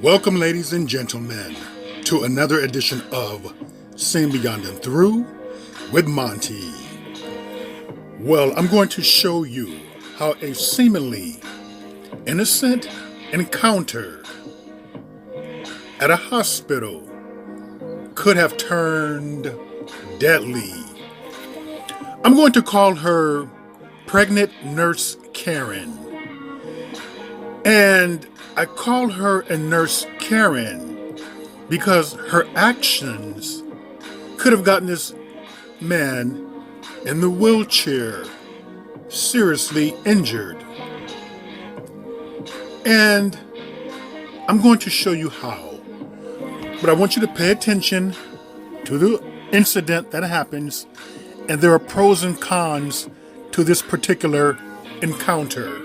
Welcome, ladies and gentlemen, to another edition of Sing Beyond and Through with Monty. Well, I'm going to show you how a seemingly innocent encounter at a hospital could have turned deadly. I'm going to call her Pregnant Nurse Karen. And I call her a Nurse Karen because her actions could have gotten this man in the wheelchair seriously injured. And I'm going to show you how. But I want you to pay attention to the incident that happens, and there are pros and cons to this particular encounter.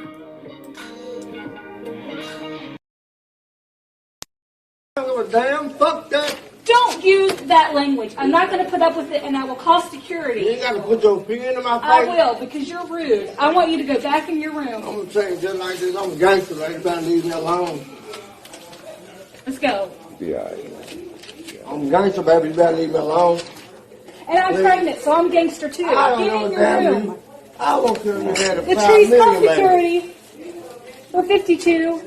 Damn, fuck that. Don't use that language. I'm not going to put up with it, and I will call security. You ain't got to put your finger in my face. I will, because you're rude. I want you to go back in your room. I'm going to tell you just like this. I'm a gangster, lady. Trying to leave me alone. Let's go. Yeah. I'm a gangster, baby. You better leave me alone. And I'm pregnant, so I'm gangster too. I don't Get know in what your that room. means. I won't kill you there to The 5 tree's called million, baby. security. We're 52,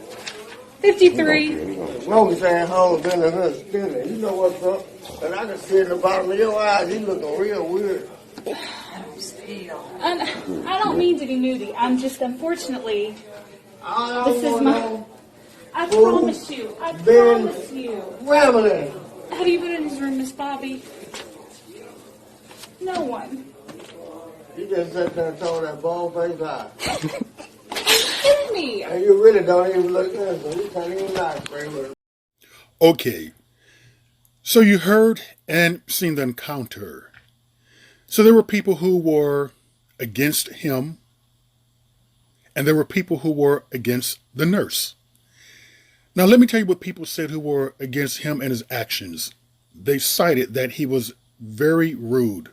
53. Long as I ain't home, been in her spinning. You know what's up? And I can see in the bottom of your eyes, you looking real weird. I don't mean to be moody. I'm just, unfortunately, this is my... I promise you. I promise you. Rambling. Have you been in his room, Miss Bobby? No one. You just sat there and told that bald face eye. Kidding me. And you really don't even look good, so you can't even lie, Kramer. Okay, so you heard and seen the encounter. So there were people who were against him, and there were people who were against the nurse. Now let me tell you what people said who were against him and his actions. They cited that he was very rude,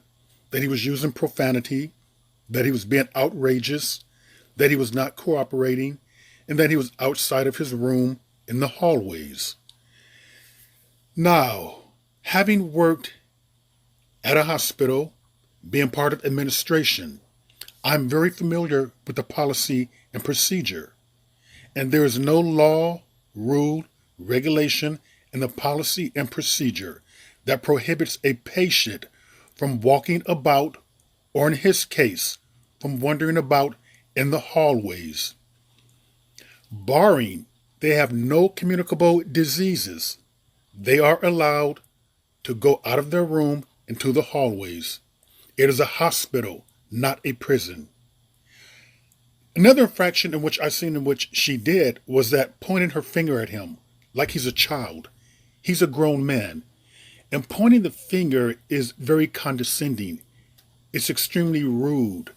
that he was using profanity, that he was being outrageous, that he was not cooperating, and that he was outside of his room in the hallways. Now, having worked at a hospital, being part of administration, I'm very familiar with the policy and procedure. And there is no law, rule, regulation in the policy and procedure that prohibits a patient from walking about, or in his case, from wandering about in the hallways. Barring they have no communicable diseases, they are allowed to go out of their room into the hallways. It is a hospital, not a prison. Another infraction in which I seen in which she did was that pointing her finger at him like he's a child. He's a grown man. And pointing the finger is very condescending. It's extremely rude.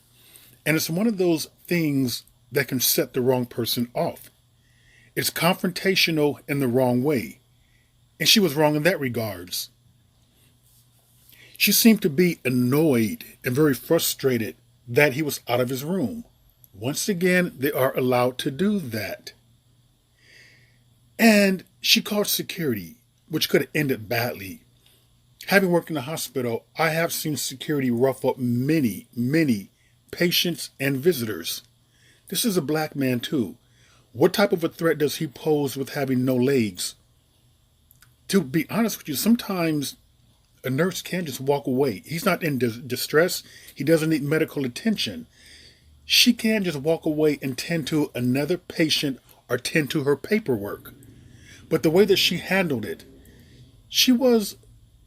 And it's one of those things that can set the wrong person off. It's confrontational in the wrong way. And she was wrong in that regards. She seemed to be annoyed and very frustrated that he was out of his room. Once again, they are allowed to do that. And she called security, which could have ended badly. Having worked in the hospital, I have seen security rough up many patients and visitors. This is a black man too. What type of a threat does he pose with having no legs? To be honest with you, sometimes a nurse can just walk away. He's not in distress. He doesn't need medical attention. She can just walk away and tend to another patient or tend to her paperwork. But the way that she handled it, she was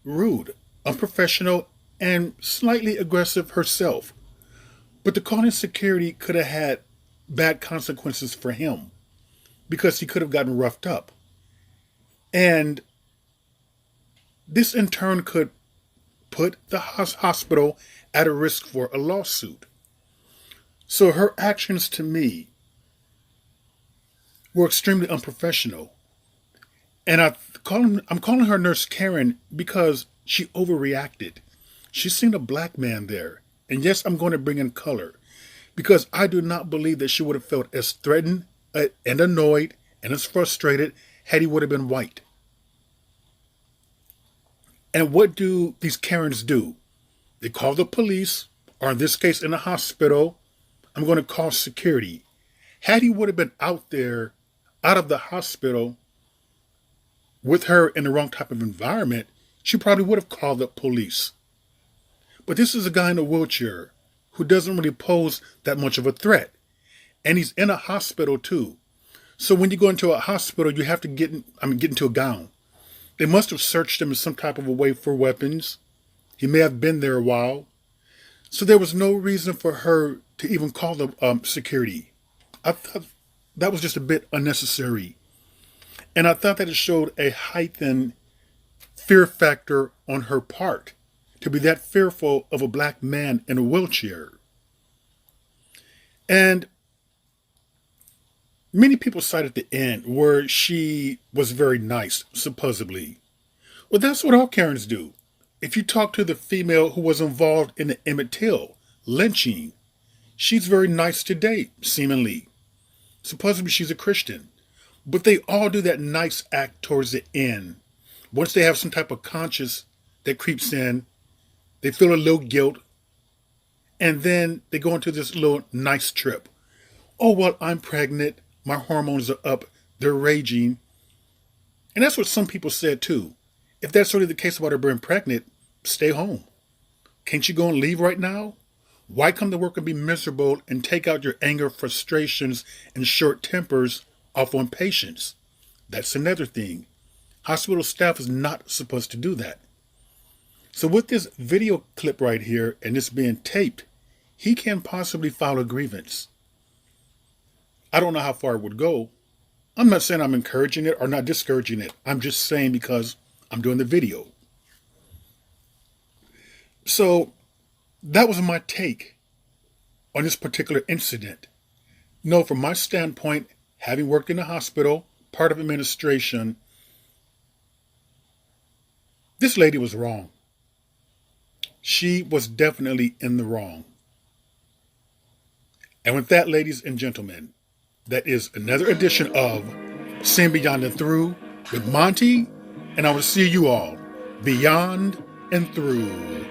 rude, unprofessional, and slightly aggressive herself. But the calling security could have had bad consequences for him because he could have gotten roughed up. And this in turn could put the hospital at a risk for a lawsuit. So her actions to me were extremely unprofessional. And I'm calling her Nurse Karen because she overreacted. She's seen a black man there. And yes, I'm going to bring in color because I do not believe that she would have felt as threatened and annoyed and as frustrated had he would have been white. And what do these Karens do? They call the police, or in this case in the hospital, I'm going to call security. Had he would have been out there, out of the hospital, with her in the wrong type of environment, she probably would have called the police. But this is a guy in a wheelchair who doesn't really pose that much of a threat. And he's in a hospital too. So when you go into a hospital, you have to get into a gown. They must have searched him in some type of a way for weapons. He may have been there a while. So there was no reason for her to even call the security. I thought that was just a bit unnecessary. And I thought that it showed a heightened fear factor on her part, to be that fearful of a black man in a wheelchair. And many people cite at the end where she was very nice, supposedly. Well, that's what all Karens do. If you talk to the female who was involved in the Emmett Till lynching, she's very nice to date, seemingly. Supposedly she's a Christian. But they all do that nice act towards the end. Once they have some type of conscience that creeps in, they feel a little guilt, and then they go into this little nice trip. Oh, well, I'm pregnant. My hormones are up. They're raging. And that's what some people said too. If that's really the case about her being pregnant, stay home. Can't you go and leave right now? Why come to work and be miserable and take out your anger, frustrations, and short tempers off on patients? That's another thing. Hospital staff is not supposed to do that. So with this video clip right here and this being taped, he can possibly file a grievance. I don't know how far it would go. I'm not saying I'm encouraging it or not discouraging it. I'm just saying because I'm doing the video. So that was my take on this particular incident. No, from my standpoint, having worked in a hospital, part of administration, this lady was wrong. She was definitely in the wrong. And with that, ladies and gentlemen, that is another edition of Sin Beyond and Through with Monty, and I will see you all beyond and through.